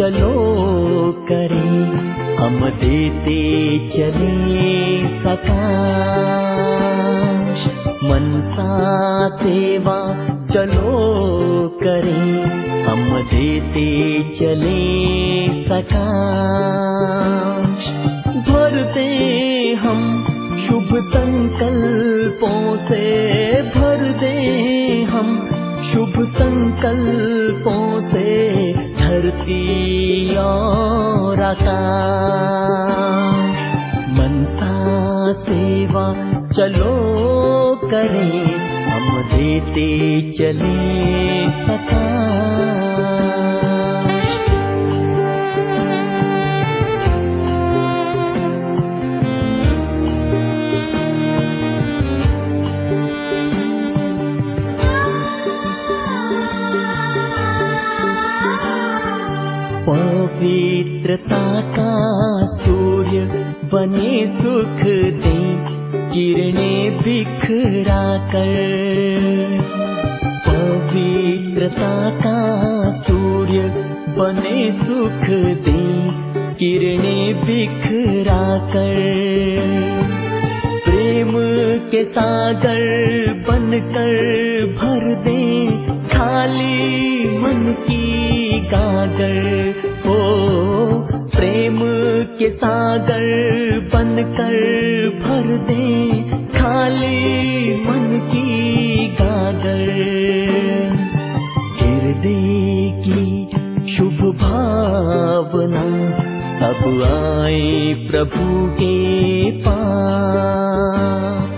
चलो करें हम देते चले सकाश। मनसा सेवा चलो करें हम देते चले सकाश। भर दे हम शुभ संकल्पों से, भर दे हम शुभ संकल्पों से धरती और आकाश। मनसा सेवा चलो करें हम देते चले सकाश। पवित्रता का सूर्य बने सुख दे किरणें बिखरा कर। पवित्रता का सूर्य बने सुख दे किरणें बिखरा कर। प्रेम के सागर बनकर भर दे खाली मन की गागर। हो प्रेम के सागर बनकर भर दे खाली मन की गागर। हृदय की शुभ भावना अब आए प्रभु के पास।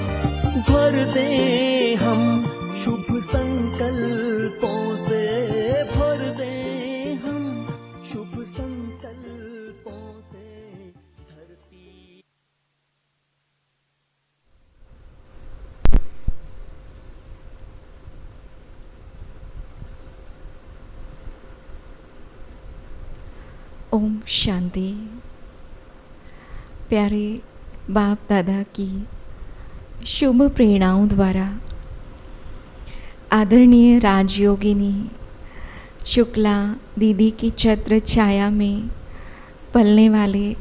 भर दे हम शुभ संकल्पों से, भर दे हम शुभ संकल्पों से धरती। ओम शांति। प्यारे बाप दादा की शुभ प्रेरणाओं द्वारा आदरणीय राजयोगिनी शुक्ला दीदी की छत्र छाया में पलने वाले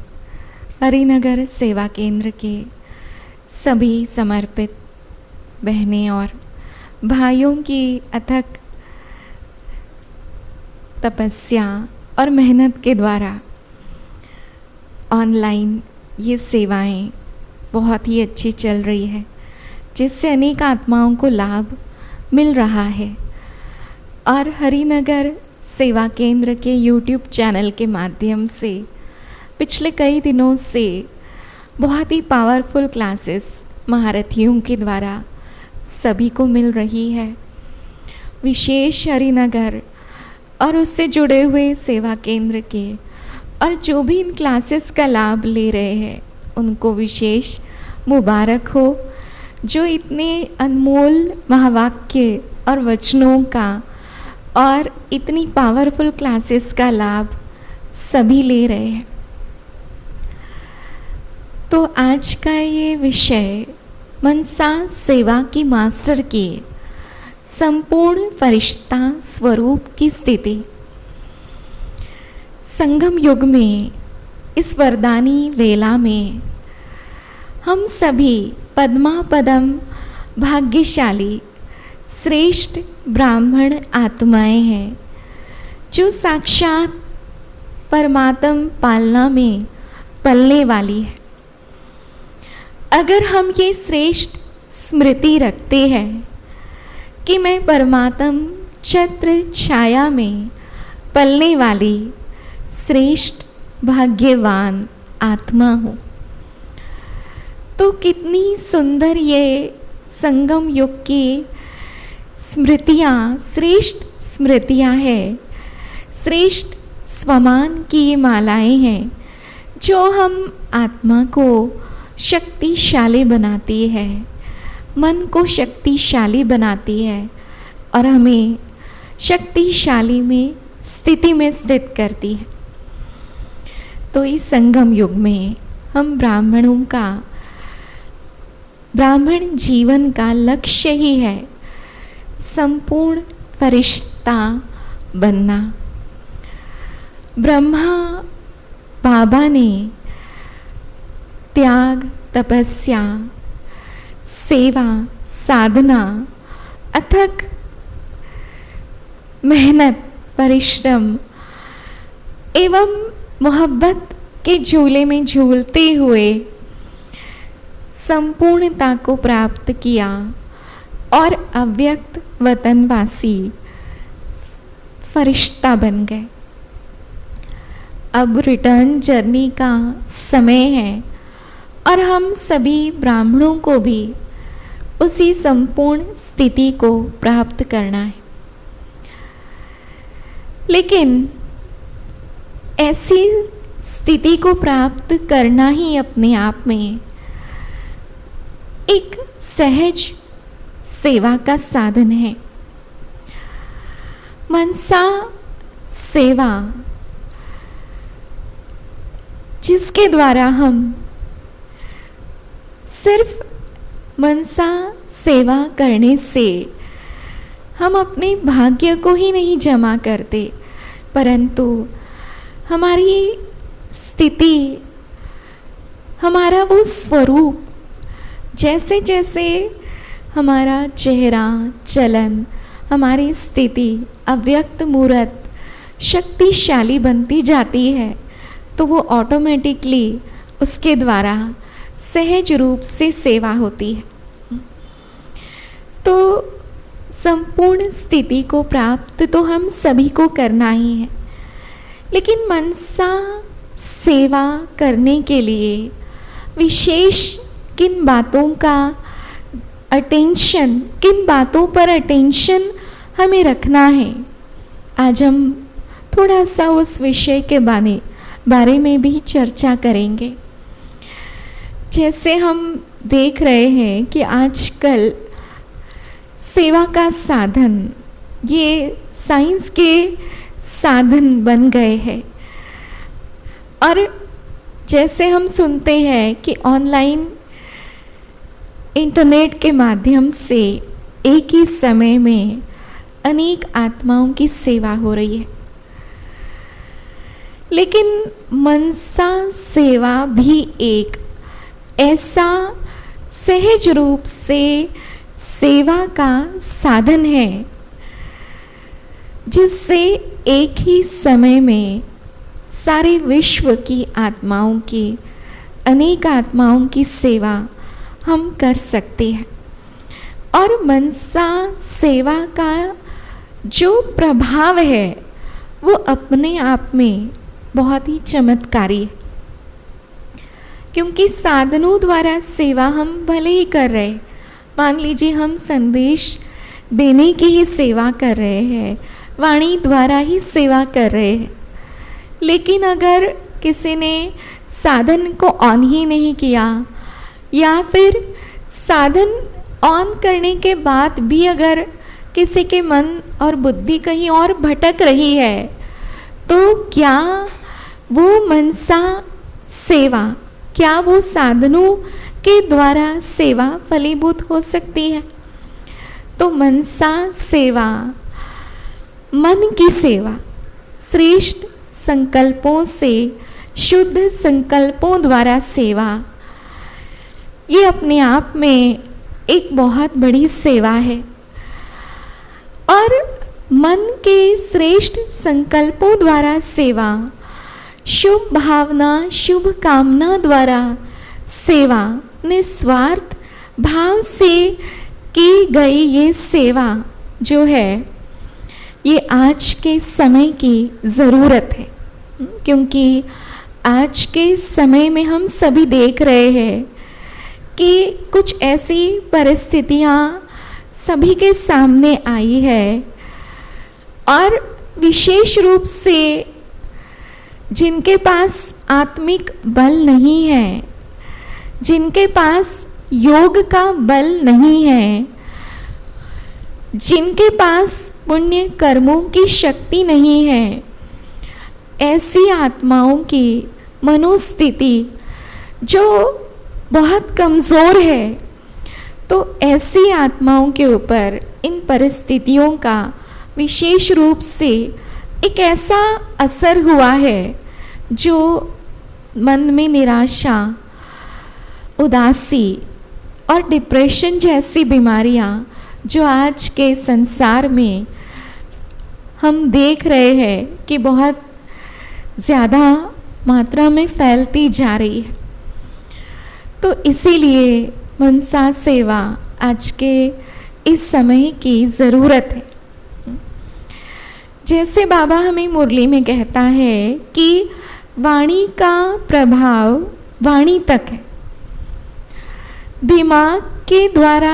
हरिनगर सेवा केंद्र के सभी समर्पित बहनें और भाइयों की अथक तपस्या और मेहनत के द्वारा ऑनलाइन ये सेवाएं बहुत ही अच्छी चल रही है, जिससे अनेक आत्माओं को लाभ मिल रहा है। और हरिनगर सेवा केंद्र के YouTube चैनल के माध्यम से पिछले कई दिनों से बहुत ही पावरफुल क्लासेस महारथियों के द्वारा सभी को मिल रही है। विशेष हरिनगर और उससे जुड़े हुए सेवा केंद्र के और जो भी इन क्लासेस का लाभ ले रहे हैं उनको विशेष मुबारक हो, जो इतने अनमोल महावाक्य और वचनों का और इतनी पावरफुल क्लासेस का लाभ सभी ले रहे हैं। तो आज का ये विषय मनसा सेवा की मास्टर की संपूर्ण फरिश्ता स्वरूप की स्थिति। संगम युग में इस वरदानी वेला में हम सभी पद्मापदम भाग्यशाली श्रेष्ठ ब्राह्मण आत्माएं हैं, जो साक्षात परमात्म पालना में पलने वाली है। अगर हम ये श्रेष्ठ स्मृति रखते हैं कि मैं परमात्म छत्र छाया में पलने वाली श्रेष्ठ भाग्यवान आत्मा हूँ, तो कितनी सुंदर ये संगम युग की स्मृतियाँ, श्रेष्ठ स्मृतियाँ हैं, श्रेष्ठ स्वमान की ये मालाएं हैं, जो हम आत्मा को शक्तिशाली बनाती है, मन को शक्तिशाली बनाती है और हमें शक्तिशाली में स्थिति में स्थित करती है। तो इस संगम युग में हम ब्राह्मणों का, ब्राह्मण जीवन का लक्ष्य ही है संपूर्ण फरिश्ता बनना। ब्रह्मा बाबा ने त्याग, तपस्या, सेवा, साधना, अथक मेहनत, परिश्रम एवं मोहब्बत के झूले में झूलते हुए संपूर्णता को प्राप्त किया और अव्यक्त वतनवासी फरिश्ता बन गए। अब रिटर्न जर्नी का समय है और हम सभी ब्राह्मणों को भी उसी संपूर्ण स्थिति को प्राप्त करना है। लेकिन ऐसी स्थिति को प्राप्त करना ही अपने आप में एक सहज सेवा का साधन है। मनसा सेवा, जिसके द्वारा हम सिर्फ मनसा सेवा करने से हम अपने भाग्य को ही नहीं जमा करते, परंतु हमारी स्थिति, हमारा वो स्वरूप, जैसे जैसे हमारा चेहरा, चलन, हमारी स्थिति अव्यक्त मूर्त शक्तिशाली बनती जाती है, तो वो ऑटोमेटिकली उसके द्वारा सहज रूप से सेवा होती है। तो संपूर्ण स्थिति को प्राप्त तो हम सभी को करना ही है, लेकिन मनसा सेवा करने के लिए विशेष किन बातों का अटेंशन, किन बातों पर अटेंशन हमें रखना है, आज हम थोड़ा सा उस विषय के बारे में भी चर्चा करेंगे। जैसे हम देख रहे हैं कि आजकल सेवा का साधन ये साइंस के साधन बन गए हैं, और जैसे हम सुनते हैं कि ऑनलाइन इंटरनेट के माध्यम से एक ही समय में अनेक आत्माओं की सेवा हो रही है, लेकिन मनसा सेवा भी एक ऐसा सहज रूप से सेवा का साधन है जिससे एक ही समय में सारे विश्व की आत्माओं की, अनेक आत्माओं की सेवा हम कर सकते हैं। और मनसा सेवा का जो प्रभाव है वो अपने आप में बहुत ही चमत्कारी है, क्योंकि साधनों द्वारा सेवा हम भले ही कर रहे, मान लीजिए हम संदेश देने की ही सेवा कर रहे हैं, वाणी द्वारा ही सेवा कर रहे हैं, लेकिन अगर किसी ने साधन को ऑन ही नहीं किया, या फिर साधन ऑन करने के बाद भी अगर किसी के मन और बुद्धि कहीं और भटक रही है, तो क्या वो मनसा सेवा, क्या वो साधनों के द्वारा सेवा फलीभूत हो सकती है? तो मनसा सेवा, मन की सेवा, श्रेष्ठ संकल्पों से, शुद्ध संकल्पों द्वारा सेवा, ये अपने आप में एक बहुत बड़ी सेवा है। और मन के श्रेष्ठ संकल्पों द्वारा सेवा, शुभ भावना, शुभ कामना द्वारा सेवा, निस्वार्थ भाव से की गई ये सेवा जो है, ये आज के समय की ज़रूरत है, क्योंकि आज के समय में हम सभी देख रहे हैं कि कुछ ऐसी परिस्थितियाँ सभी के सामने आई है, और विशेष रूप से जिनके पास आत्मिक बल नहीं है, जिनके पास योग का बल नहीं है, जिनके पास पुण्य कर्मों की शक्ति नहीं है, ऐसी आत्माओं की मनोस्थिति जो बहुत कमज़ोर है, तो ऐसी आत्माओं के ऊपर इन परिस्थितियों का विशेष रूप से एक ऐसा असर हुआ है जो मन में निराशा, उदासी और डिप्रेशन जैसी बीमारियां जो आज के संसार में हम देख रहे हैं कि बहुत ज़्यादा मात्रा में फैलती जा रही है। तो इसीलिए मनसा सेवा आज के इस समय की ज़रूरत है। जैसे बाबा हमें मुरली में कहता है कि वाणी का प्रभाव वाणी तक है। दिमाग के द्वारा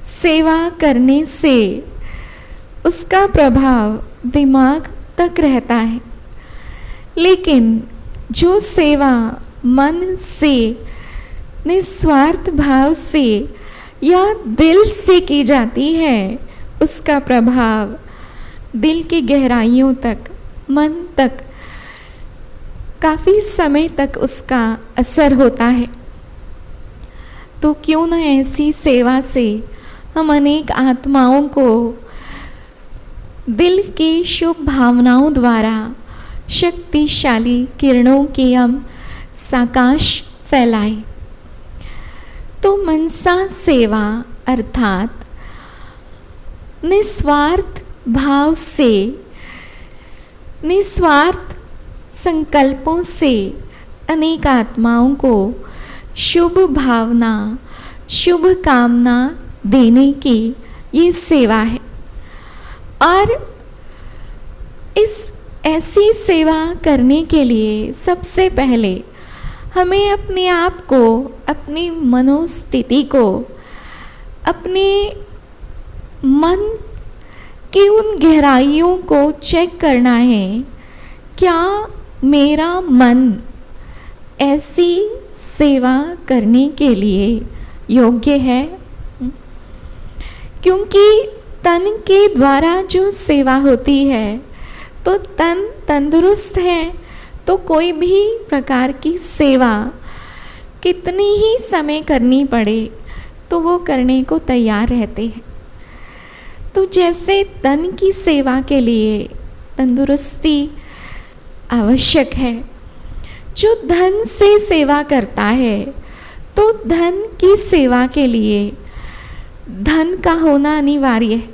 सेवा करने से उसका प्रभाव दिमाग तक रहता है, लेकिन जो सेवा मन से, निस्वार्थ भाव से या दिल से की जाती है, उसका प्रभाव दिल की गहराइयों तक, मन तक, काफ़ी समय तक उसका असर होता है। तो क्यों न ऐसी सेवा से हम अनेक आत्माओं को दिल की शुभ भावनाओं द्वारा शक्तिशाली किरणों की हम साकाश फैलाए। तो मनसा सेवा अर्थात निस्वार्थ भाव से, निस्वार्थ संकल्पों से अनेक आत्माओं को शुभ भावना, शुभ कामना देने की ये सेवा है। और इस ऐसी सेवा करने के लिए सबसे पहले हमें अपने आप को, अपनी मनोस्थिति को, अपने मन की उन गहराइयों को चेक करना है। क्या मेरा मन ऐसी सेवा करने के लिए योग्य है? क्योंकि तन के द्वारा जो सेवा होती है, तो तन तंदुरुस्त है तो कोई भी प्रकार की सेवा कितनी ही समय करनी पड़े तो वो करने को तैयार रहते हैं। तो जैसे तन की सेवा के लिए तंदुरुस्ती आवश्यक है, जो धन से सेवा करता है तो धन की सेवा के लिए धन का होना अनिवार्य है।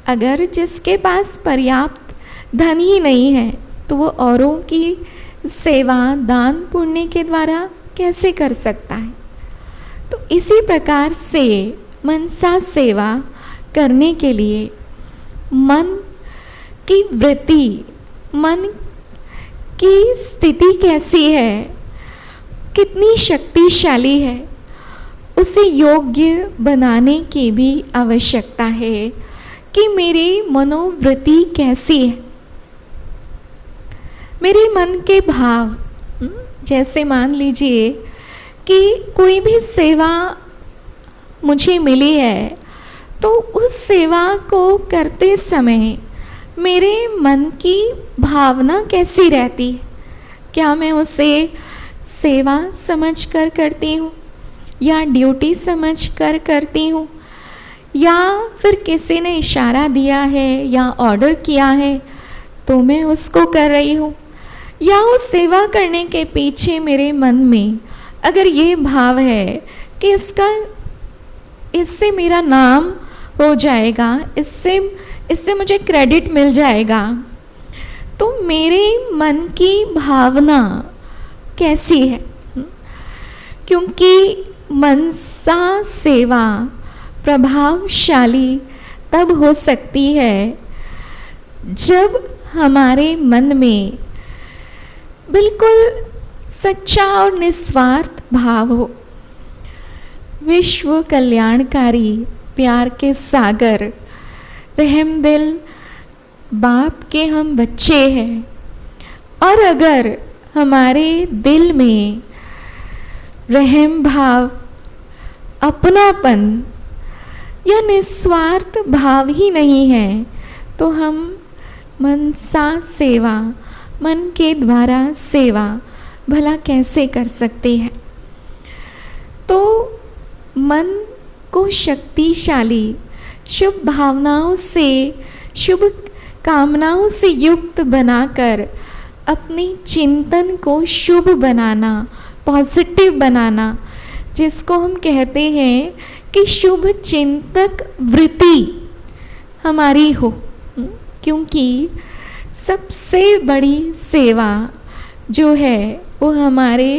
अगर जिसके पास पर्याप्त धन ही नहीं है तो वो औरों की सेवा दान पुण्य के द्वारा कैसे कर सकता है? तो इसी प्रकार से मनसा सेवा करने के लिए मन की वृत्ति, मन की स्थिति कैसी है, कितनी शक्तिशाली है, उसे योग्य बनाने की भी आवश्यकता है कि मेरी मनोवृत्ति कैसी है, मेरे मन के भाव। जैसे मान लीजिए कि कोई भी सेवा मुझे मिली है, तो उस सेवा को करते समय मेरे मन की भावना कैसी रहती है? क्या मैं उसे सेवा समझकर करती हूँ या ड्यूटी समझकर करती हूँ, या फिर किसी ने इशारा दिया है या ऑर्डर किया है तो मैं उसको कर रही हूँ, या उस सेवा करने के पीछे मेरे मन में अगर ये भाव है कि इससे मेरा नाम हो जाएगा, इससे मुझे क्रेडिट मिल जाएगा, तो मेरे मन की भावना कैसी है? क्योंकि मनसा सेवा प्रभावशाली तब हो सकती है जब हमारे मन में बिल्कुल सच्चा और निस्वार्थ भाव हो। विश्व कल्याणकारी प्यार के सागर रहमदिल बाप के हम बच्चे हैं, और अगर हमारे दिल में रहम भाव, अपनापन या निस्वार्थ भाव ही नहीं है तो हम मनसा सेवा, मन के द्वारा सेवा भला कैसे कर सकते हैं? तो मन को शक्तिशाली शुभ भावनाओं से, शुभ कामनाओं से युक्त बनाकर अपनी चिंतन को शुभ बनाना, पॉजिटिव बनाना, जिसको हम कहते हैं कि शुभ चिंतक वृत्ति हमारी हो। क्योंकि सबसे बड़ी सेवा जो है वो हमारे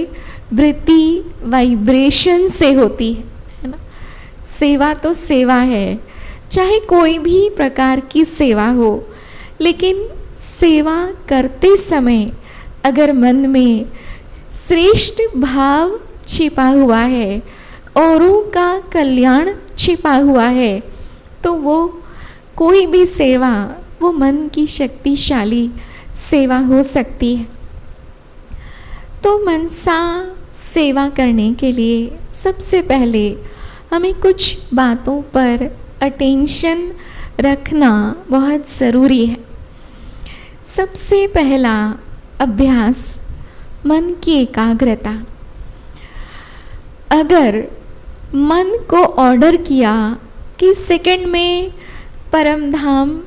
वृत्ति वाइब्रेशन से होती है ना। सेवा तो सेवा है, चाहे कोई भी प्रकार की सेवा हो, लेकिन सेवा करते समय अगर मन में श्रेष्ठ भाव छिपा हुआ है, औरों का कल्याण छिपा हुआ है, तो वो कोई भी सेवा वो मन की शक्तिशाली सेवा हो सकती है। तो मनसा सेवा करने के लिए सबसे पहले हमें कुछ बातों पर अटेंशन रखना बहुत ज़रूरी है। सबसे पहला अभ्यास मन की एकाग्रता। अगर मन को ऑर्डर किया कि सेकंड में परम धाम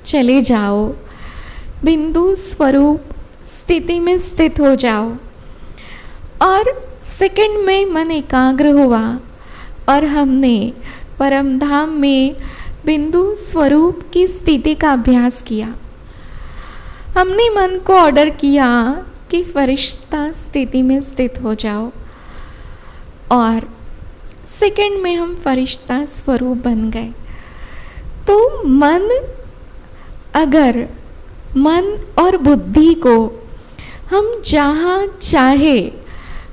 चले जाओ, बिंदु स्वरूप स्थिति में स्थित हो जाओ, और सेकंड में मन एकाग्र हुआ और हमने परम धाम में बिंदु स्वरूप की स्थिति का अभ्यास किया। हमने मन को ऑर्डर किया कि फरिश्ता स्थिति में स्थित हो जाओ, और सेकंड में हम फरिश्ता स्वरूप बन गए। तो मन और बुद्धि को हम जहाँ चाहे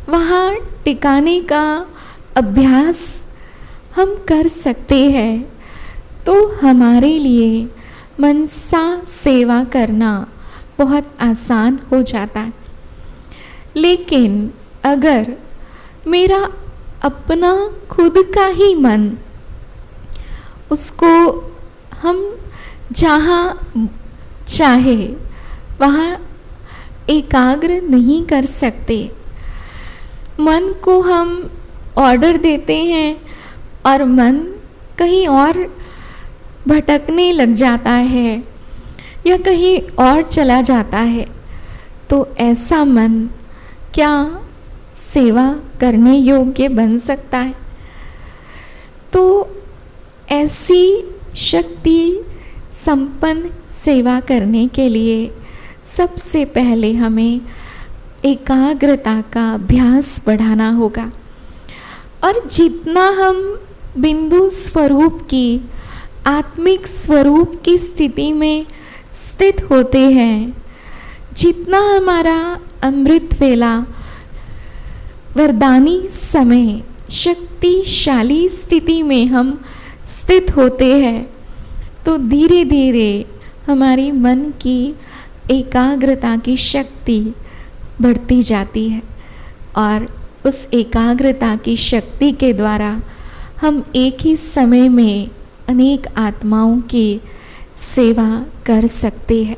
वहाँ टिकाने का अभ्यास हम कर सकते हैं, तो हमारे लिए मनसा सेवा करना बहुत आसान हो जाता है। लेकिन अगर मेरा अपना खुद का ही मन, उसको हम जहाँ चाहे वहाँ एकाग्र नहीं कर सकते, मन को हम ऑर्डर देते हैं और मन कहीं और भटकने लग जाता है या कहीं और चला जाता है, तो ऐसा मन क्या सेवा करने योग्य बन सकता है? तो ऐसी शक्ति संपन्न सेवा करने के लिए सबसे पहले हमें एकाग्रता का अभ्यास बढ़ाना होगा। और जितना हम बिंदु स्वरूप की, आत्मिक स्वरूप की स्थिति में स्थित होते हैं, जितना हमारा अमृत वेला वरदानी समय शक्तिशाली स्थिति में हम स्थित होते हैं, तो धीरे धीरे हमारी मन की एकाग्रता की शक्ति बढ़ती जाती है, और उस एकाग्रता की शक्ति के द्वारा हम एक ही समय में अनेक आत्माओं की सेवा कर सकते हैं।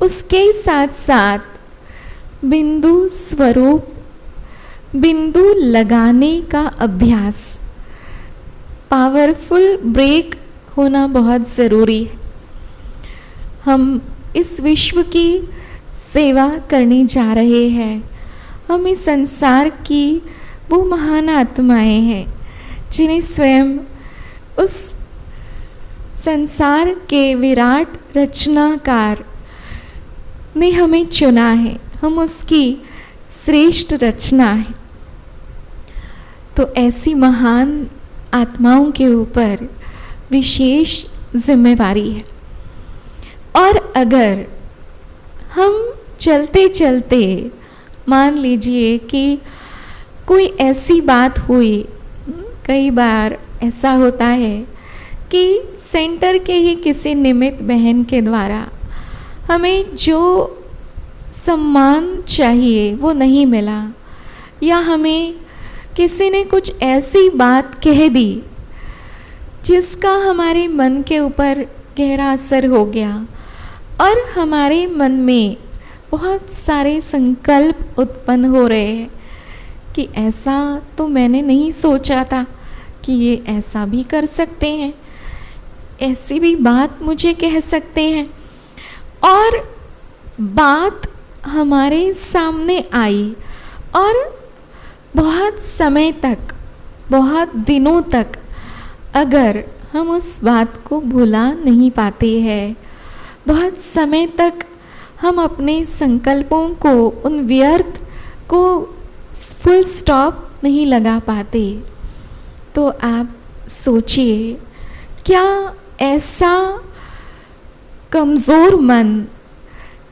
उसके साथ साथ बिंदु स्वरूप, बिंदु लगाने का अभ्यास, पावरफुल ब्रेक होना बहुत ज़रूरी है। हम इस विश्व की सेवा करने जा रहे हैं। हम इस संसार की वो महान आत्माएं हैं जिन्हें स्वयं उस संसार के विराट रचनाकार ने हमें चुना है। हम उसकी श्रेष्ठ रचना है। तो ऐसी महान आत्माओं के ऊपर विशेष जिम्मेवारी है। और अगर हम चलते चलते मान लीजिए कि कोई ऐसी बात हुई, कई बार ऐसा होता है कि सेंटर के ही किसी निमित्त बहन के द्वारा हमें जो सम्मान चाहिए वो नहीं मिला, या हमें किसी ने कुछ ऐसी बात कह दी जिसका हमारे मन के ऊपर गहरा असर हो गया, और हमारे मन में बहुत सारे संकल्प उत्पन्न हो रहे हैं कि ऐसा तो मैंने नहीं सोचा था कि ये ऐसा भी कर सकते हैं, ऐसी भी बात मुझे कह सकते हैं। और बात हमारे सामने आई और बहुत समय तक, बहुत दिनों तक अगर हम उस बात को भुला नहीं पाते हैं, बहुत समय तक हम अपने संकल्पों को, उन व्यर्थ को फुल स्टॉप नहीं लगा पाते, तो आप सोचिए, क्या ऐसा कमज़ोर मन,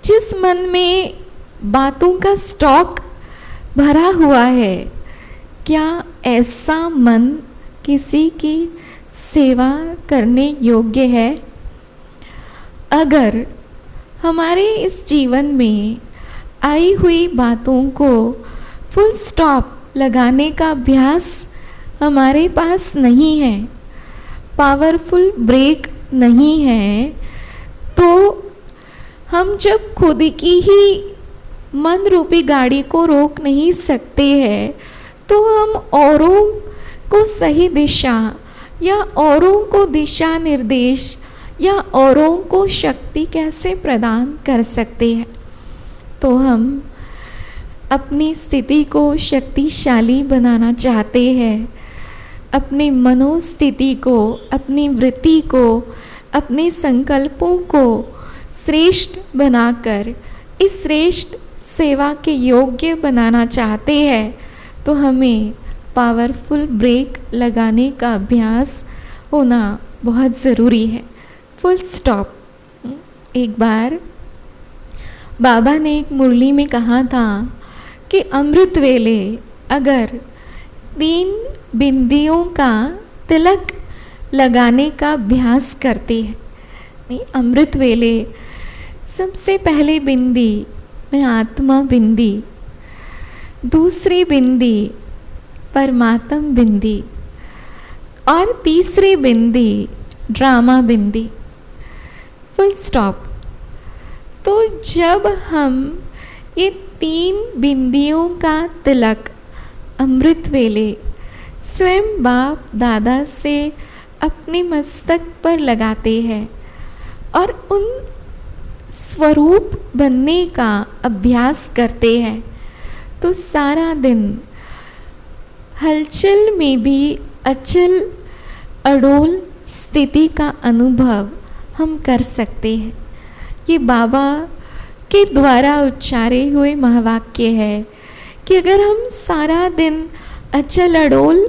जिस मन में बातों का स्टॉक भरा हुआ है, क्या ऐसा मन किसी की सेवा करने योग्य है? अगर हमारे इस जीवन में आई हुई बातों को फुल स्टॉप लगाने का अभ्यास हमारे पास नहीं है, पावरफुल ब्रेक नहीं है, तो हम जब खुद की ही मन रूपी गाड़ी को रोक नहीं सकते हैं, तो हम औरों को सही दिशा या औरों को दिशा निर्देश या औरों को शक्ति कैसे प्रदान कर सकते हैं? तो हम अपनी स्थिति को शक्तिशाली बनाना चाहते हैं, अपनी मनोस्थिति को, अपनी वृत्ति को, अपने संकल्पों को श्रेष्ठ बनाकर इस श्रेष्ठ सेवा के योग्य बनाना चाहते हैं, तो हमें पावरफुल ब्रेक लगाने का अभ्यास होना बहुत ज़रूरी है। Full stop. एक बार बाबा ने एक मुरली में कहा था कि अमृत वेले अगर 3 बिंदियों का तिलक लगाने का अभ्यास करते हैं, नहीं, अमृत वेले सबसे पहले बिंदी में आत्मा बिंदी, दूसरी बिंदी परमात्म बिंदी और तीसरी बिंदी ड्रामा बिंदी। Full stop. तो जब हम ये 3 बिंदियों का तिलक अमृत वेले स्वयं बाप दादा से अपने मस्तक पर लगाते हैं और उन स्वरूप बनने का अभ्यास करते हैं, तो सारा दिन हलचल में भी अचल अडोल स्थिति का अनुभव हम कर सकते हैं। ये बाबा के द्वारा उच्चारे हुए महावाक्य है कि अगर हम सारा दिन अचल अडोल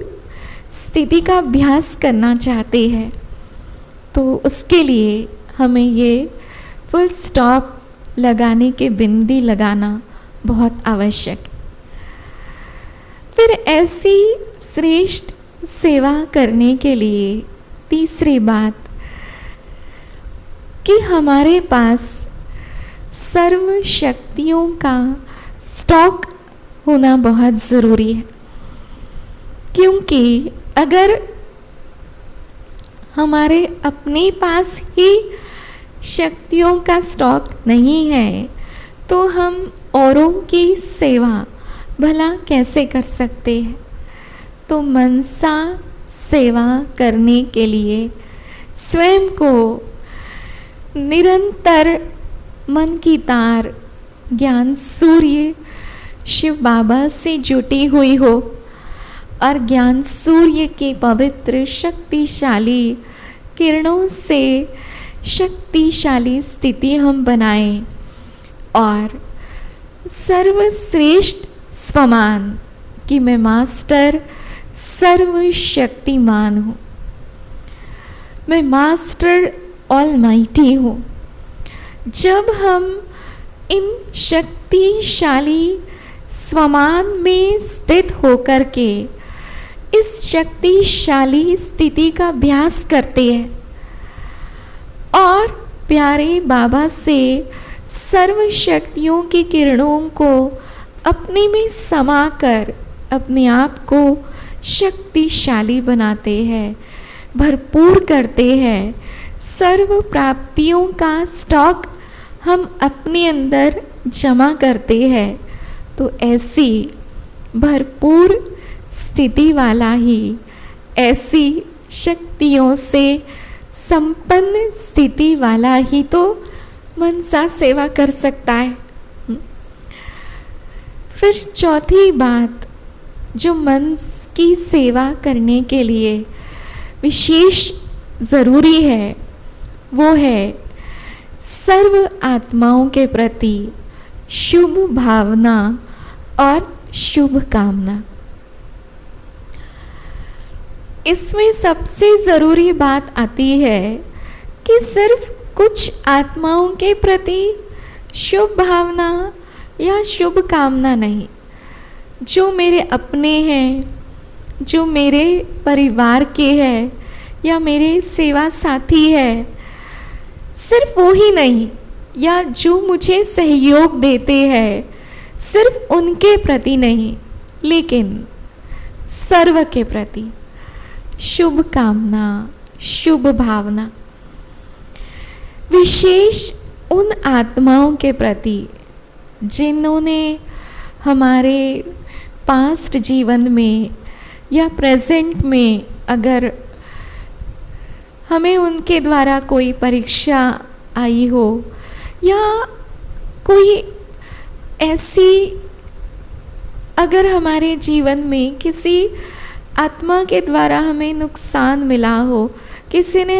स्थिति का अभ्यास करना चाहते हैं, तो उसके लिए हमें ये फुल स्टॉप लगाने के बिंदी लगाना बहुत आवश्यक है। फिर ऐसी श्रेष्ठ सेवा करने के लिए तीसरी बात कि हमारे पास सर्व शक्तियों का स्टॉक होना बहुत ज़रूरी है, क्योंकि अगर हमारे अपने पास ही शक्तियों का स्टॉक नहीं है, तो हम औरों की सेवा भला कैसे कर सकते हैं? तो मनसा सेवा करने के लिए स्वयं को निरंतर मन की तार ज्ञान सूर्य शिव बाबा से जुटी हुई हो और ज्ञान सूर्य के पवित्र शक्तिशाली किरणों से शक्तिशाली स्थिति हम बनाएं और सर्वश्रेष्ठ स्वमान कि मैं मास्टर सर्वशक्तिमान हूँ, मैं मास्टर ऑलमाइटी हूँ। जब हम इन शक्तिशाली स्वमान में स्थित होकर के इस शक्तिशाली स्थिति का अभ्यास करते हैं और प्यारे बाबा से सर्व शक्तियों की किरणों को अपने में समाकर अपने आप को शक्तिशाली बनाते हैं, भरपूर करते हैं, सर्व प्राप्तियों का स्टॉक हम अपने अंदर जमा करते हैं, तो ऐसी भरपूर स्थिति वाला ही ऐसी शक्तियों से संपन्न स्थिति वाला ही तो मनसा सेवा कर सकता है। फिर चौथी बात जो मन की सेवा करने के लिए विशेष ज़रूरी है वो है सर्व आत्माओं के प्रति शुभ भावना और शुभ कामना। इसमें सबसे ज़रूरी बात आती है कि सिर्फ कुछ आत्माओं के प्रति शुभ भावना या शुभ कामना नहीं, जो मेरे अपने हैं, जो मेरे परिवार के हैं या मेरे सेवा साथी है, सिर्फ वो ही नहीं, या जो मुझे सहयोग देते हैं सिर्फ उनके प्रति नहीं, लेकिन सर्व के प्रति शुभ कामना, शुभ भावना, विशेष उन आत्माओं के प्रति जिन्होंने हमारे पास्ट जीवन में या प्रेजेंट में अगर हमें उनके द्वारा कोई परीक्षा आई हो या कोई ऐसी अगर हमारे जीवन में किसी आत्मा के द्वारा हमें नुकसान मिला हो, किसी ने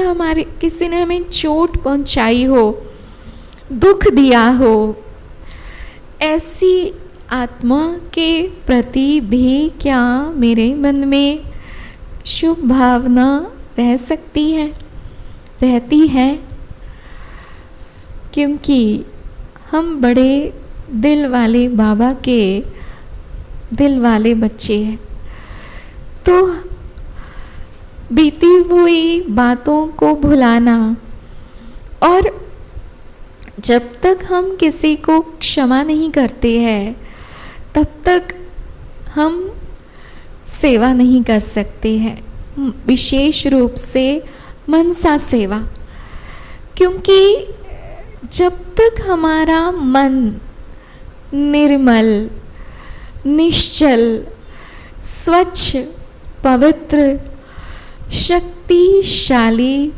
हमें चोट पहुंचाई हो, दुख दिया हो, ऐसी आत्मा के प्रति भी क्या मेरे मन में शुभ भावना रह सकती है, रहती है? क्योंकि हम बड़े दिल वाले बाबा के दिल वाले बच्चे हैं, तो बीती हुई बातों को भुलाना और जब तक हम किसी को क्षमा नहीं करते हैं तब तक हम सेवा नहीं कर सकते हैं, विशेष रूप से मनसा सेवा। क्योंकि जब तक हमारा मन निर्मल, निश्चल, स्वच्छ, पवित्र, शक्तिशाली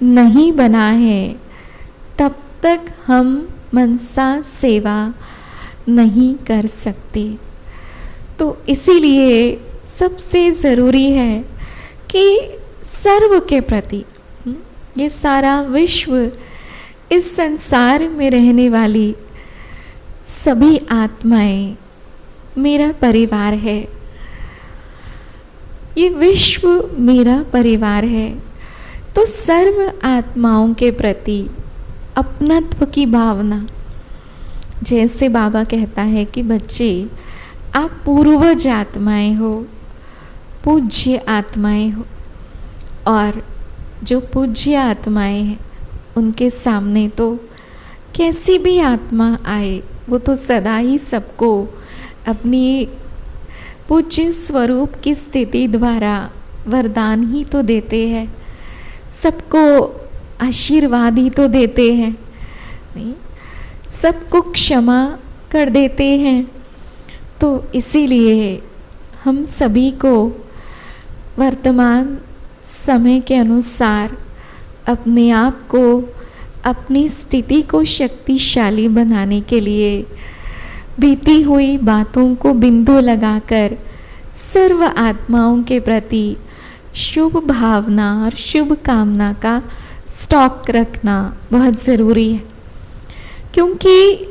नहीं बना है, तब तक हम मनसा सेवा नहीं कर सकते। तो इसीलिए सबसे ज़रूरी है कि सर्व के प्रति, ये सारा विश्व, इस संसार में रहने वाली सभी आत्माएं मेरा परिवार है, ये विश्व मेरा परिवार है। तो सर्व आत्माओं के प्रति अपनत्व की भावना, जैसे बाबा कहता है कि बच्चे आप पूर्वज आत्माएं हो, पूज्य आत्माएं हो, और जो पूज्य आत्माएं हैं उनके सामने तो कैसी भी आत्मा आए वो तो सदा ही सबको अपनी पूज्य स्वरूप की स्थिति द्वारा वरदान ही तो देते हैं, सबको आशीर्वाद ही तो देते हैं, नहीं, सबको क्षमा कर देते हैं। तो इसीलिए हम सभी को वर्तमान समय के अनुसार अपने आप को, अपनी स्थिति को शक्तिशाली बनाने के लिए बीती हुई बातों को बिंदु लगाकर सर्व आत्माओं के प्रति शुभ भावना और शुभ कामना का स्टॉक रखना बहुत ज़रूरी है। क्योंकि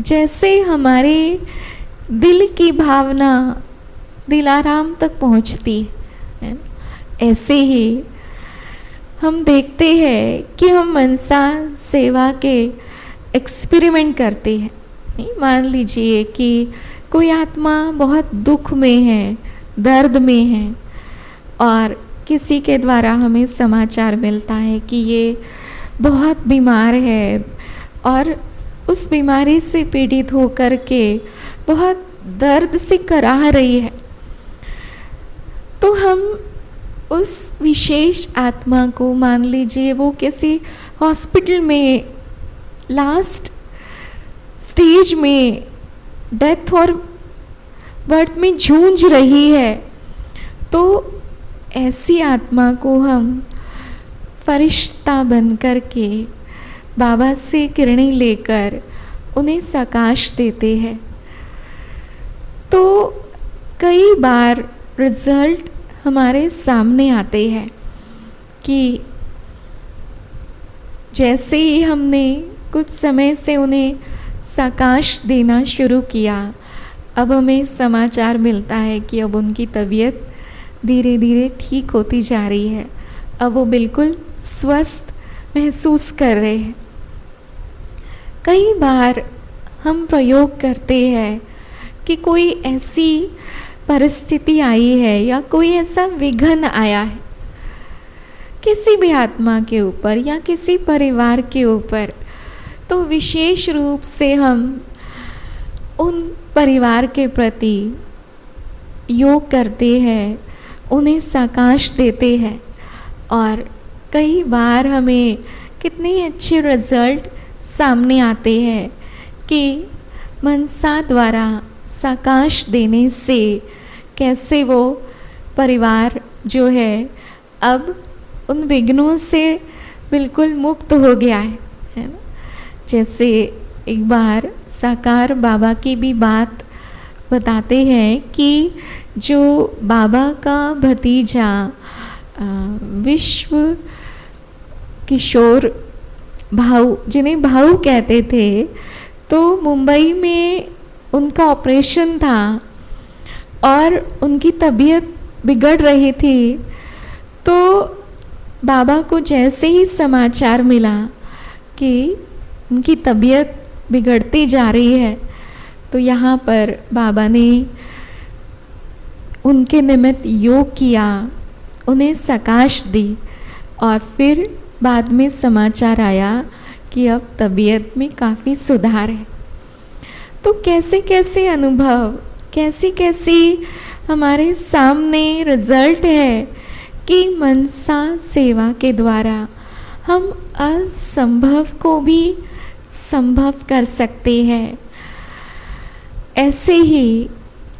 जैसे हमारे दिल की भावना दिलाराम तक पहुंचती है, ऐसे ही हम देखते हैं कि हम मनसा सेवा के एक्सपेरिमेंट करते हैं। मान लीजिए कि कोई आत्मा बहुत दुख में है, दर्द में है, और किसी के द्वारा हमें समाचार मिलता है कि ये बहुत बीमार है और उस बीमारी से पीड़ित होकर के बहुत दर्द से कराह रही है। तो हम उस विशेष आत्मा को, मान लीजिए वो किसी हॉस्पिटल में लास्ट स्टेज में डेथ और बर्थ में जूझ रही है, तो ऐसी आत्मा को हम फरिश्ता बनकर के बाबा से किरणें लेकर उन्हें प्रकाश देते हैं। तो कई बार रिजल्ट हमारे सामने आते हैं कि जैसे ही हमने कुछ समय से उन्हें प्रकाश देना शुरू किया, अब हमें समाचार मिलता है कि अब उनकी तबीयत धीरे धीरे ठीक होती जा रही है, अब वो बिल्कुल स्वस्थ महसूस कर रहे हैं। कई बार हम प्रयोग करते हैं कि कोई ऐसी परिस्थिति आई है या कोई ऐसा विघ्न आया है किसी भी आत्मा के ऊपर या किसी परिवार के ऊपर, तो विशेष रूप से हम उन परिवार के प्रति योग करते हैं, उन्हें प्रकाश देते हैं और कई बार हमें कितने अच्छे रिजल्ट सामने आते हैं कि मनसा द्वारा प्रकाश देने से कैसे वो परिवार जो है अब उन विघ्नों से बिल्कुल मुक्त हो गया है ना। जैसे एक बार साकार बाबा की भी बात बताते हैं कि जो बाबा का भतीजा विश्व किशोर भाऊ, जिन्हें भाऊ कहते थे, तो मुंबई में उनका ऑपरेशन था और उनकी तबीयत बिगड़ रही थी। तो बाबा को जैसे ही समाचार मिला कि उनकी तबीयत बिगड़ती जा रही है, तो यहाँ पर बाबा ने उनके निमित्त योग किया, उन्हें प्रकाश दी और फिर बाद में समाचार आया कि अब तबीयत में काफ़ी सुधार है। तो कैसे कैसे अनुभव, कैसी कैसी हमारे सामने रिजल्ट है कि मनसा सेवा के द्वारा हम असंभव को भी संभव कर सकते हैं। ऐसे ही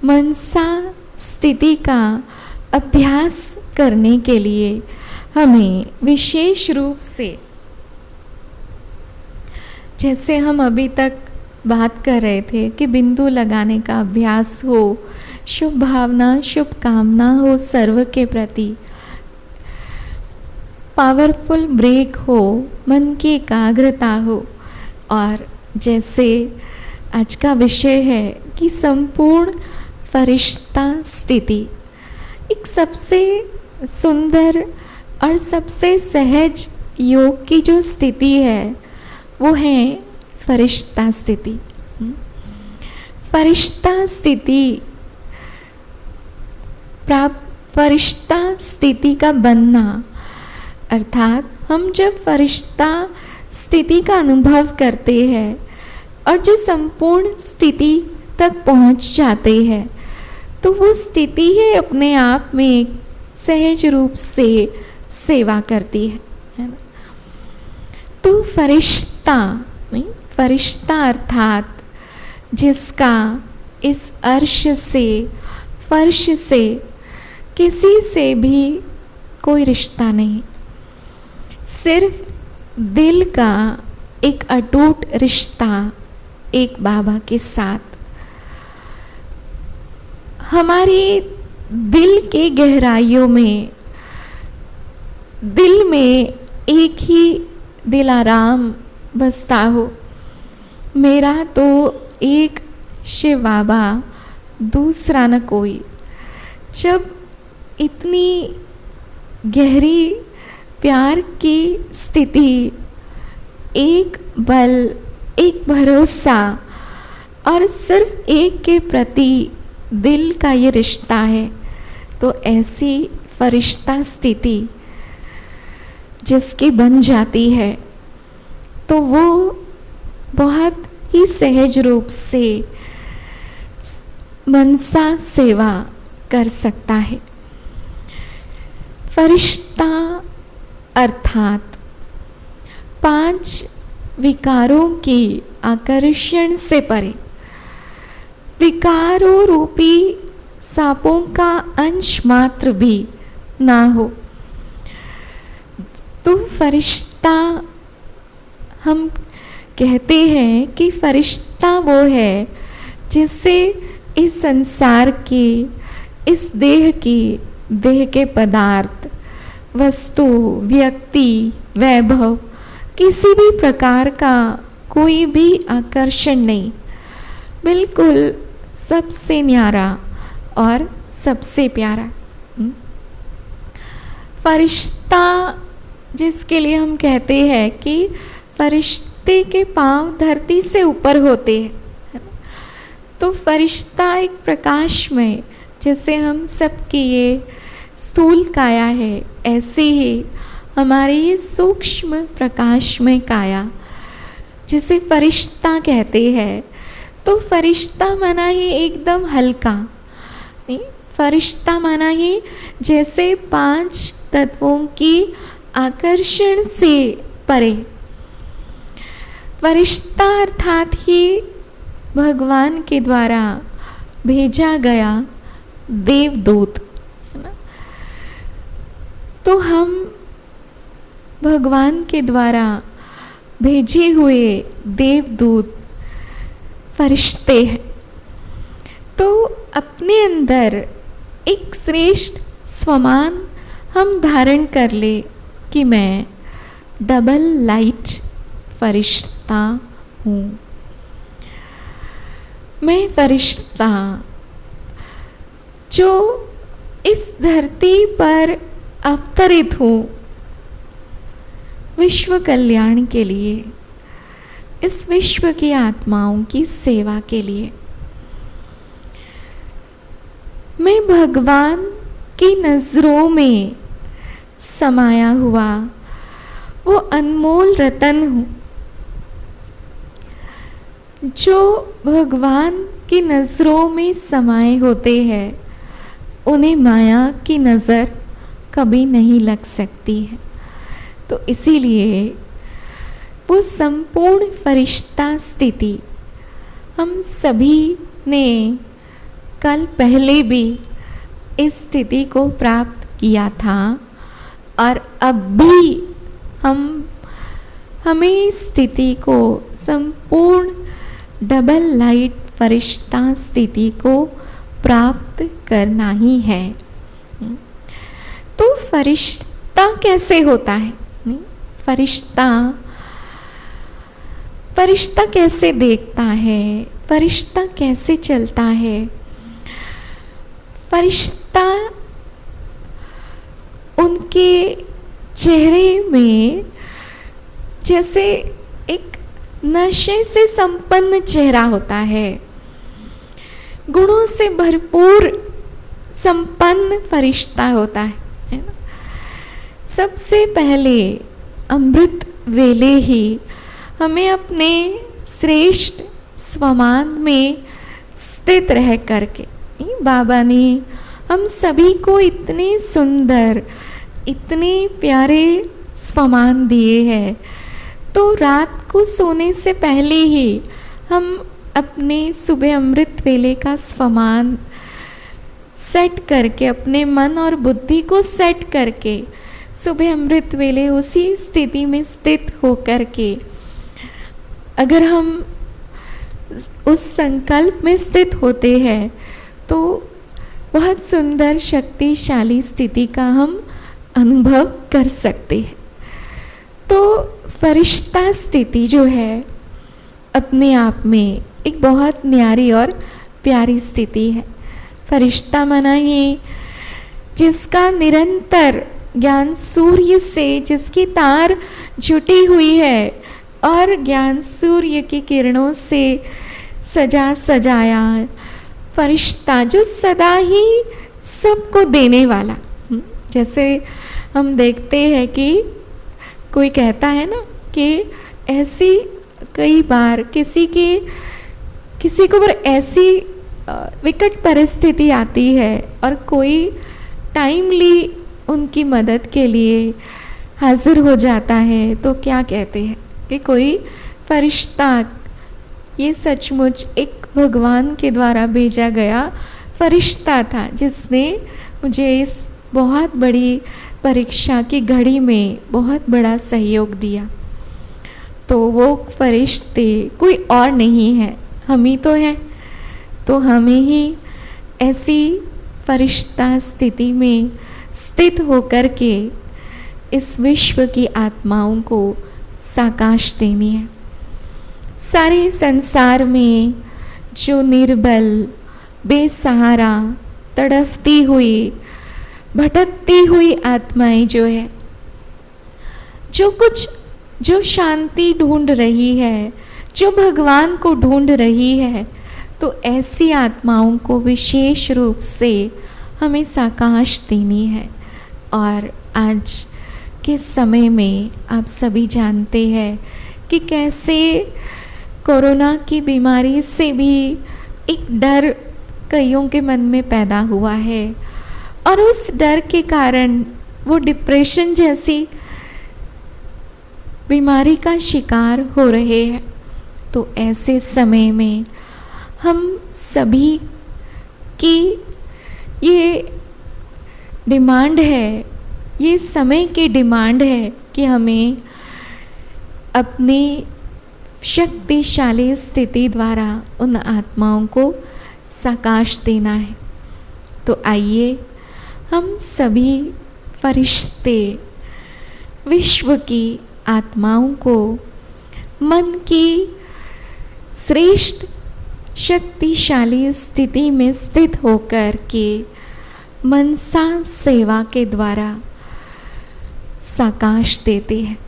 मनसा स्थिति का अभ्यास करने के लिए हमें विशेष रूप से, जैसे हम अभी तक बात कर रहे थे कि बिंदु लगाने का अभ्यास हो, शुभ भावना शुभ कामना हो सर्व के प्रति, पावरफुल ब्रेक हो, मन की एकाग्रता हो, और जैसे आज का विषय है कि संपूर्ण फरिश्ता स्थिति, एक सबसे सुंदर और सबसे सहज योग की जो स्थिति है वो है फरिश्ता स्थिति। फरिश्ता स्थिति फरिश्ता स्थिति का बनना, अर्थात हम जब फरिश्ता स्थिति का अनुभव करते हैं और जो संपूर्ण स्थिति तक पहुंच जाते हैं, तो वो स्थिति ही अपने आप में एक सहज रूप से सेवा करती है ना। तो फरिश्ता अर्थात जिसका इस अर्श से, फर्श से किसी से भी कोई रिश्ता नहीं, सिर्फ दिल का एक अटूट रिश्ता एक बाबा के साथ। हमारे दिल के गहराइयों में, दिल में एक ही दिलाराम बसता हो, मेरा तो एक शिव बाबा, दूसरा न कोई। जब इतनी गहरी प्यार की स्थिति, एक बल, एक भरोसा और सिर्फ एक के प्रति दिल का ये रिश्ता है, तो ऐसी फरिश्ता स्थिति जिसकी बन जाती है, तो वो बहुत ही सहज रूप से मनसा सेवा कर सकता है। फरिश्ता अर्थात 5 विकारों की आकर्षण से परे, विकारों रूपी सांपों का अंश मात्र भी ना हो। तो फरिश्ता, हम कहते हैं कि फरिश्ता वो है जिससे इस संसार की, इस देह के पदार्थ, वस्तु, व्यक्ति, वैभव, किसी भी प्रकार का कोई भी आकर्षण नहीं, बिल्कुल सबसे न्यारा और सबसे प्यारा। फरिश्ता जिसके लिए हम कहते हैं कि फरिश्ते के पांव धरती से ऊपर होते हैं, तो फरिश्ता एक प्रकाश में, जैसे हम सबकी ये स्थूल काया है, ऐसे ही हमारी ये सूक्ष्म प्रकाश में काया, जिसे फरिश्ता कहते हैं। तो फरिश्ता माना ही एकदम हल्का, नहीं, फरिश्ता माना ही जैसे 5 तत्वों की आकर्षण से परे। फरिश्ता अर्थात ही भगवान के द्वारा भेजा गया देवदूत, है ना। तो हम भगवान के द्वारा भेजे हुए देवदूत फरिश्ते हैं। तो अपने अंदर एक श्रेष्ठ स्वमान हम धारण कर ले कि मैं डबल लाइट फरिश्ता हूँ। मैं फरिश्ता जो इस धरती पर अवतरित हूँ विश्व कल्याण के लिए, इस विश्व की आत्माओं की सेवा के लिए। मैं भगवान की नजरों में समाया हुआ वो अनमोल रतन हूँ, जो भगवान की नजरों में समाये होते हैं, उन्हें माया की नज़र कभी नहीं लग सकती है। तो इसीलिए वो संपूर्ण फरिश्ता स्थिति हम सभी ने कल पहले भी इस स्थिति को प्राप्त किया था, और अब भी हमें इस स्थिति को, संपूर्ण डबल लाइट फरिश्ता स्थिति को प्राप्त करना ही है। तो फरिश्ता कैसे होता है? फरिश्ता कैसे देखता है? फरिश्ता कैसे चलता है? फरिश्ता उनके चेहरे में जैसे एक नशे से संपन्न चेहरा होता है, गुणों से भरपूर संपन्न फरिश्ता होता है ना। सबसे पहले अमृत वेले ही हमें अपने श्रेष्ठ स्वमान में स्थित रह करके बाबा ने हम सभी को इतने सुंदर, इतने प्यारे स्वमान दिए हैं। तो रात को सोने से पहले ही हम अपने सुबह अमृत वेले का स्वमान सेट करके, अपने मन और बुद्धि को सेट करके सुबह अमृत वेले उसी स्थिति में स्थित होकर के, अगर हम उस संकल्प में स्थित होते हैं तो बहुत सुंदर शक्तिशाली स्थिति का हम अनुभव कर सकते हैं। तो फरिश्ता स्थिति जो है अपने आप में एक बहुत न्यारी और प्यारी स्थिति है। फरिश्ता माना ही जिसका निरंतर ज्ञान सूर्य से, जिसकी तार जुटी हुई है और ज्ञान सूर्य की किरणों से सजा सजाया फरिश्ता, जो सदा ही सबको देने वाला। जैसे हम देखते हैं कि कोई कहता है ना कि ऐसी कई बार किसी को पर ऐसी विकट परिस्थिति आती है और कोई टाइमली उनकी मदद के लिए हाजिर हो जाता है, तो क्या कहते हैं कि कोई फरिश्ता, ये सचमुच एक भगवान के द्वारा भेजा गया फरिश्ता था जिसने मुझे इस बहुत बड़ी परीक्षा की घड़ी में बहुत बड़ा सहयोग दिया। तो वो फरिश्ते कोई और नहीं है, हम ही तो हैं। तो हमें ही ऐसी फरिश्ता स्थिति में स्थित होकर के इस विश्व की आत्माओं को साकाश देनी है। सारे संसार में जो निर्बल, बेसहारा, तड़फती हुई, भटकती हुई आत्माएं जो है, जो शांति ढूंढ रही है, जो भगवान को ढूंढ रही है, तो ऐसी आत्माओं को विशेष रूप से हमें साकाश देनी है। और आज के समय में आप सभी जानते हैं कि कैसे कोरोना की बीमारी से भी एक डर कईयों के मन में पैदा हुआ है, और उस डर के कारण वो डिप्रेशन जैसी बीमारी का शिकार हो रहे हैं। तो ऐसे समय में हम सभी की ये डिमांड है, ये समय की डिमांड है कि हमें अपनी शक्तिशाली स्थिति द्वारा उन आत्माओं को साकाश देना है। तो आइए हम सभी फरिश्ते विश्व की आत्माओं को मन की श्रेष्ठ शक्तिशाली स्थिति में स्थित होकर के मनसा सेवा के द्वारा साकाश देते हैं।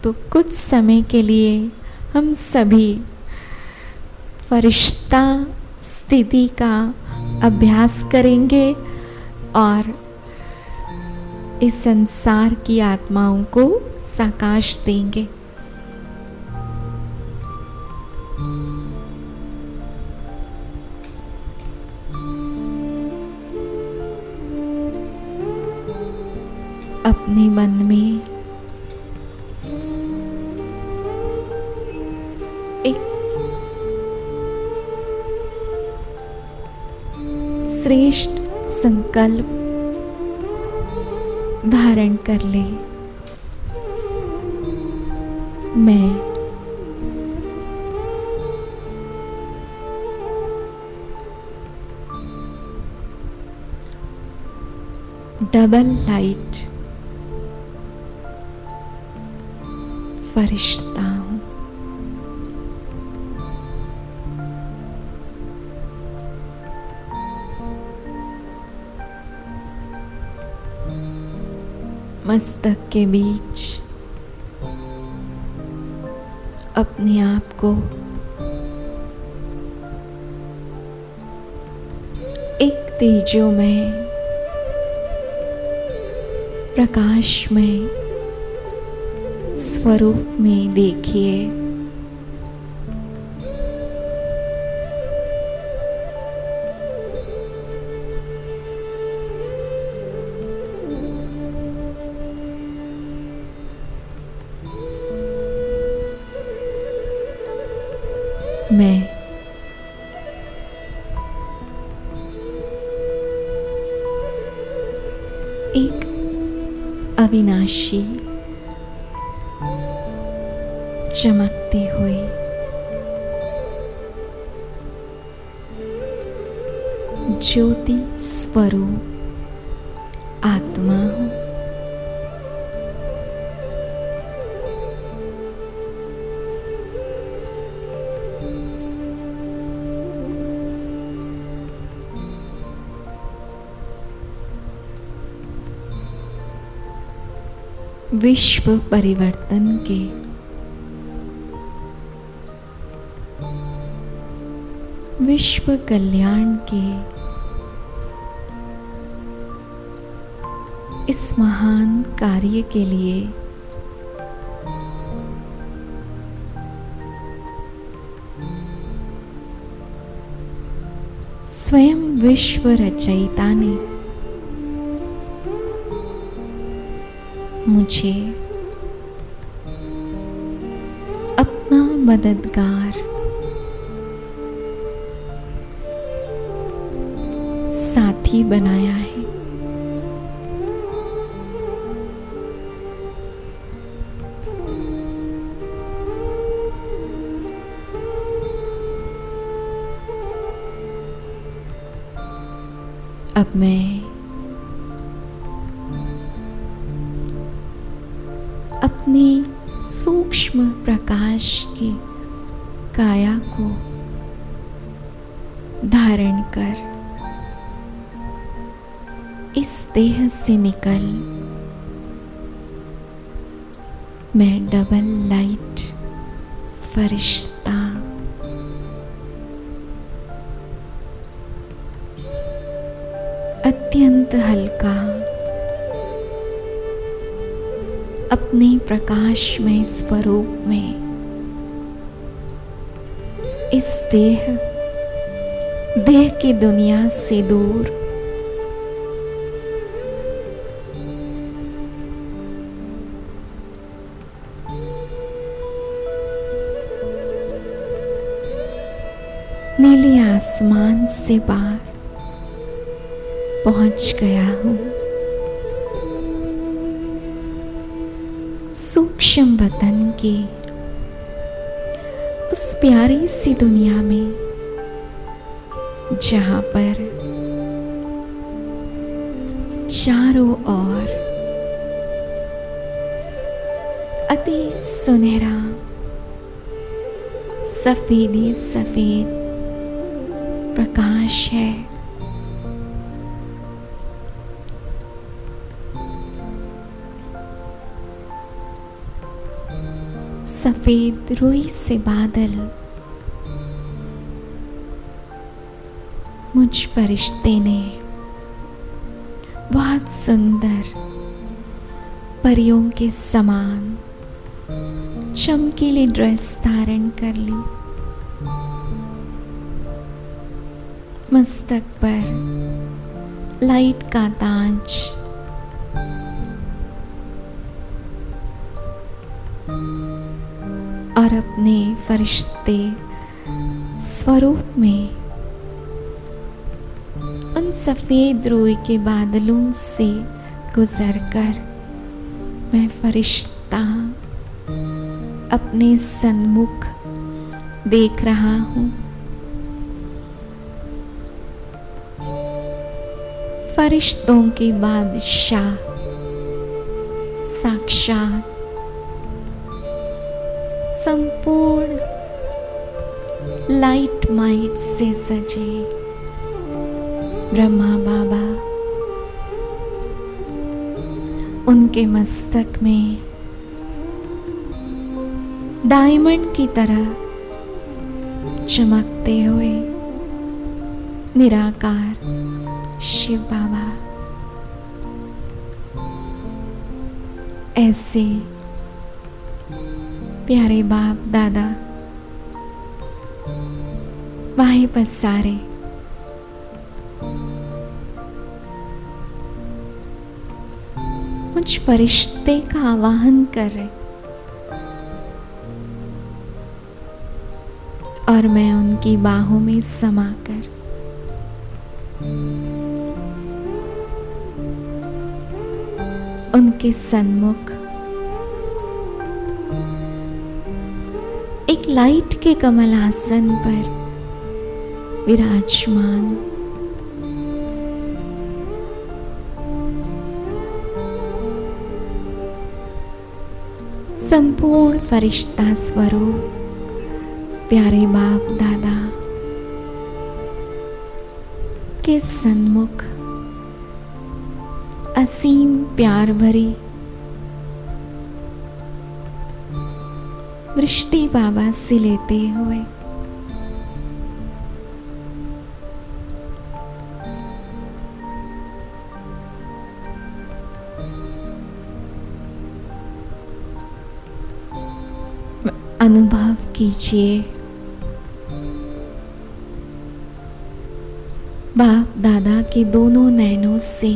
तो कुछ समय के लिए हम सभी फरिश्ता स्थिति का अभ्यास करेंगे और इस संसार की आत्माओं को साकाश देंगे। अपने मन में एक श्रेष्ठ संकल्प धारण कर ले। मैं डबल लाइट फरिश्ता हूँ। मस्तक के बीच अपने आप को एक तेजोमय प्रकाशमय स्वरूप में देखिए। मैं एक अविनाशी चमकती हुई ज्योति स्वरूप आत्मा हूँ। विश्व परिवर्तन के विश्व कल्याण के इस महान कार्य के लिए स्वयं विश्व रचयिता ने मुझे अपना मददगार साथी बनाया है। अब मैं अपनी सूक्ष्म प्रकाश की काया को धारण कर इस देह से निकल मैं डबल लाइट फरिश्ता अत्यंत हल्का अपने प्रकाशमय स्वरूप में इस देह की दुनिया से दूर नीले आसमान से पार पहुंच गया हूं। सूक्ष्म वतन की उस प्यारी सी दुनिया में जहां पर चारों ओर अति सुनहरा सफेदी सफेद प्रकाश है। सफेद रुई से बादल मुझ फरिश्ते ने बहुत सुंदर परियों के समान चमकीली ड्रेस धारण कर ली। मस्तक पर लाइट का ताज, और अपने फरिश्ते स्वरूप में उन सफेद रुई के बादलों से गुजरकर मैं फरिश्ता अपने सन्मुख देख रहा हूं। फरिश्तों के बादशाह साक्षात संपूर्ण लाइट माइट से सजे ब्रह्मा बाबा, उनके मस्तक में डायमंड की तरह चमकते हुए निराकार शिव बाबा। ऐसे प्यारे बाप दादा वाहे पसारे मुझ फरिश्ते का आवाहन कर रहे और मैं उनकी बाहों में समाकर उनके सन्मुख एक लाइट के कमल आसन पर विराजमान संपूर्ण फरिश्ता स्वरूप प्यारे बाप दादा के सन्मुख असीम प्यार भरी दृष्टि बाबा से लेते हुए अनुभव कीजिए बाप दादा के दोनों नैनों से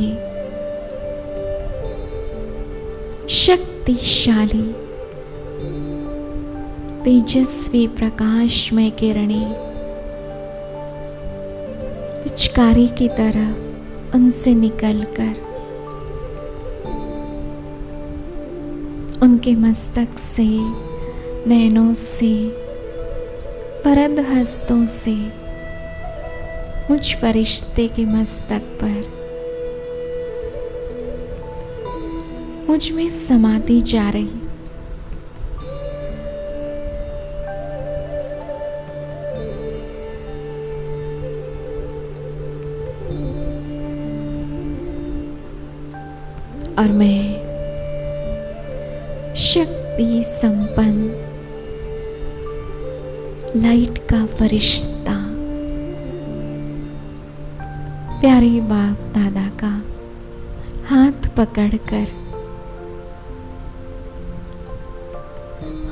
शक्तिशाली तेजस्वी प्रकाशमय किरणें पिचकारी की तरह उनसे निकलकर उनके मस्तक से, नैनों से, परद हस्तों से मुझ फरिश्ते के मस्तक पर मुझ में समाती जा रही। और मैं शक्ति संपन्न लाइट का फरिश्ता प्यारे बाप दादा का हाथ पकड़कर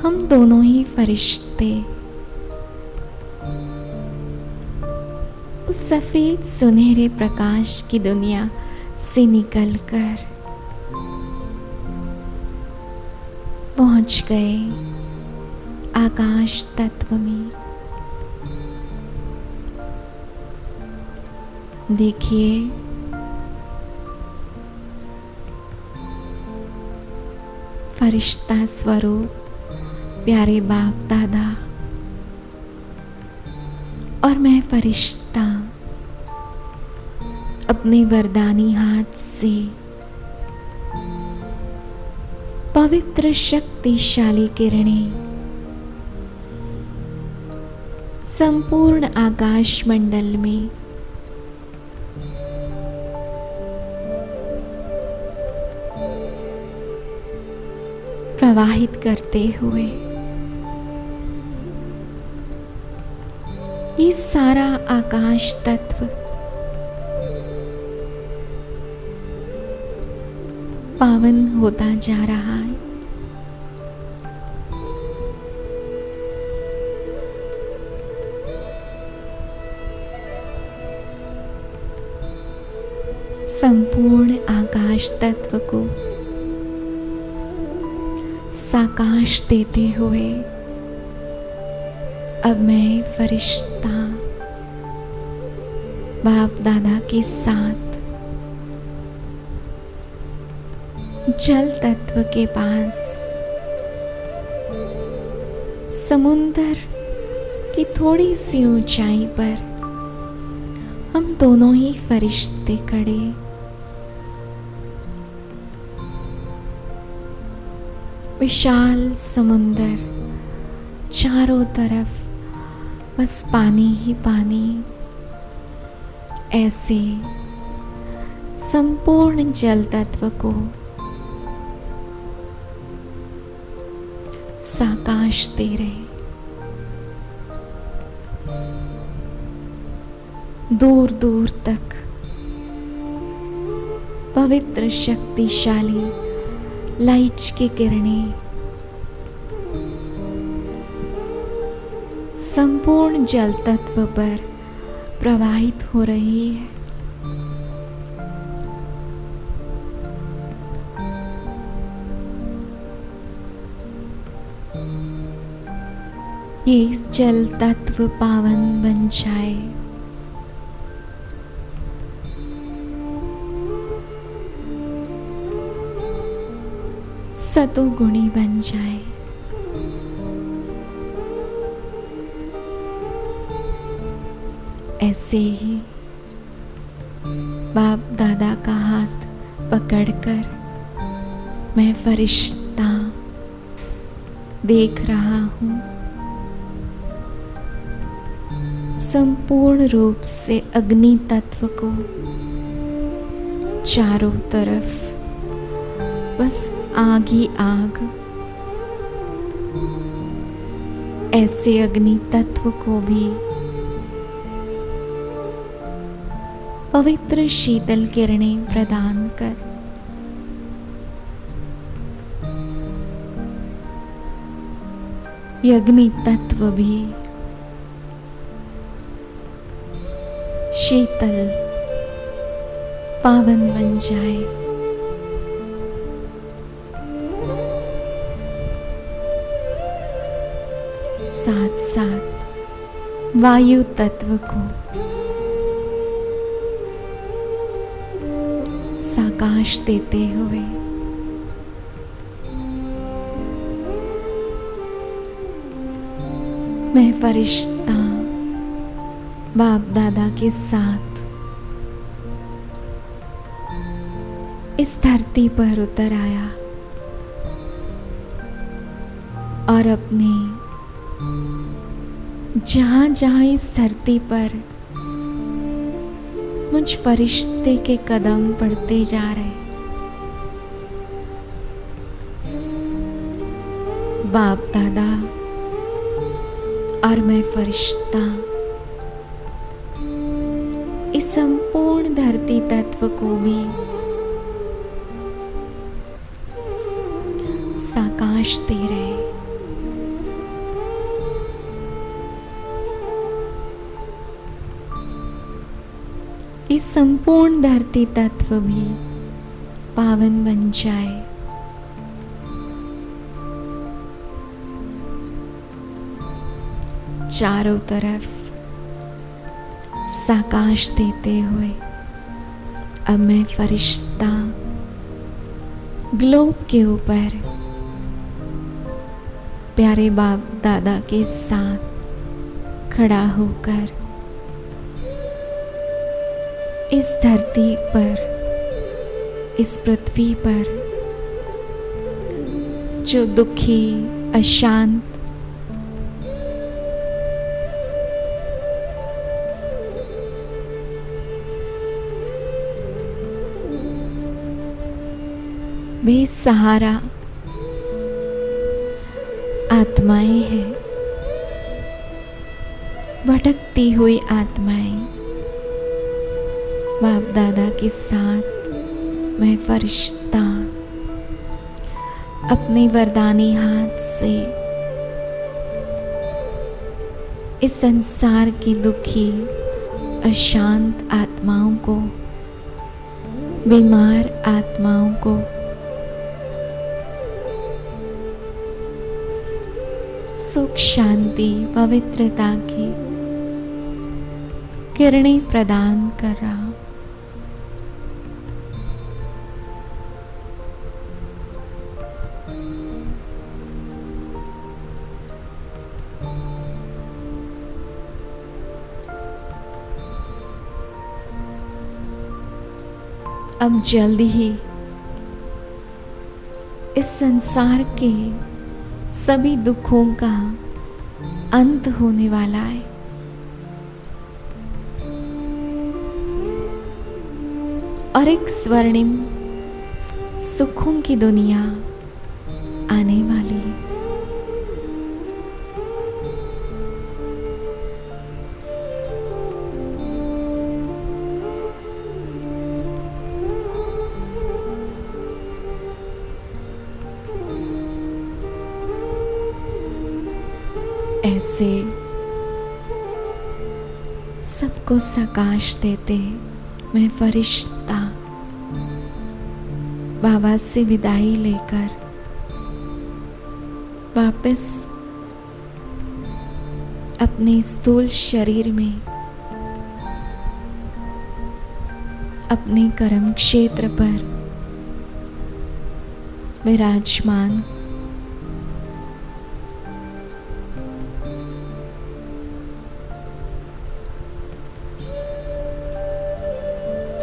हम दोनों ही फरिश्ते उस सफेद सुनहरे प्रकाश की दुनिया से निकलकर पहुंच गए आकाश तत्व में। देखिए, फरिश्ता स्वरूप प्यारे बाप दादा और मैं फरिश्ता अपने वरदानी हाथ से पवित्र शक्तिशाली किरणें संपूर्ण आकाश मंडल में प्रवाहित करते हुए ये सारा आकाश तत्व पावन होता जा रहा है। संपूर्ण आकाश तत्व को साकाश देते हुए अब मैं फरिश्ता बाप दादा के साथ जल तत्व के पास समुंदर की थोड़ी सी ऊंचाई पर हम दोनों ही फरिश्ते खड़े विशाल समुंदर, चारों तरफ बस पानी ही पानी, ऐसे संपूर्ण जल तत्व को साकाश दे रहे। दूर दूर तक पवित्र शक्तिशाली लाइट की किरणें संपूर्ण जल तत्व पर प्रवाहित हो रही है। ये जल तत्व पावन बन जाए, सतोगुणी बन जाए, ऐसे ही बाप दादा का हाथ पकड़कर मैं फरिश्ता देख रहा हूँ संपूर्ण रूप से अग्नि तत्व को चारों तरफ बस आग ही आग, ऐसे अग्नि तत्व को भी पवित्र शीतल किरणें प्रदान कर अग्नि तत्व भी शीतल पावन बन जाए। साथ साथ वायु तत्व को साकाश देते हुए मैं फरिश्ता बाप दादा के साथ इस धरती पर उतर आया और अपने जहां जहां इस धरती पर मुझ फरिश्ते के कदम पड़ते जा रहे, बाप दादा और मैं फरिश्ता इस संपूर्ण धरती तत्व को भी साकाश दे रहे। इस संपूर्ण धरती तत्व भी पावन बन जाए। चारों तरफ साकाश देते हुए अब मैं फरिश्ता ग्लोब के ऊपर प्यारे बाप दादा के साथ खड़ा होकर इस धरती पर, इस पृथ्वी पर जो दुखी, अशांत, बेसहारा आत्माएं हैं, भटकती हुई आत्माएं, बाप दादा के साथ मैं फरिश्ता अपने वरदानी हाथ से इस संसार की दुखी, अशांत आत्माओं को, बीमार आत्माओं को सुख, शांति, पवित्रता की किरणें प्रदान कर रहा हूं। अब जल्दी ही इस संसार के सभी दुखों का अंत होने वाला है। और एक स्वर्णिम सुखों की दुनिया आने वाली है। ऐसे सबको सकाश देते मैं फरिश्ता बाबा से विदाई लेकर वापस अपने स्थूल शरीर में अपने कर्म क्षेत्र पर विराजमान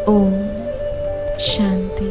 ओम शांति।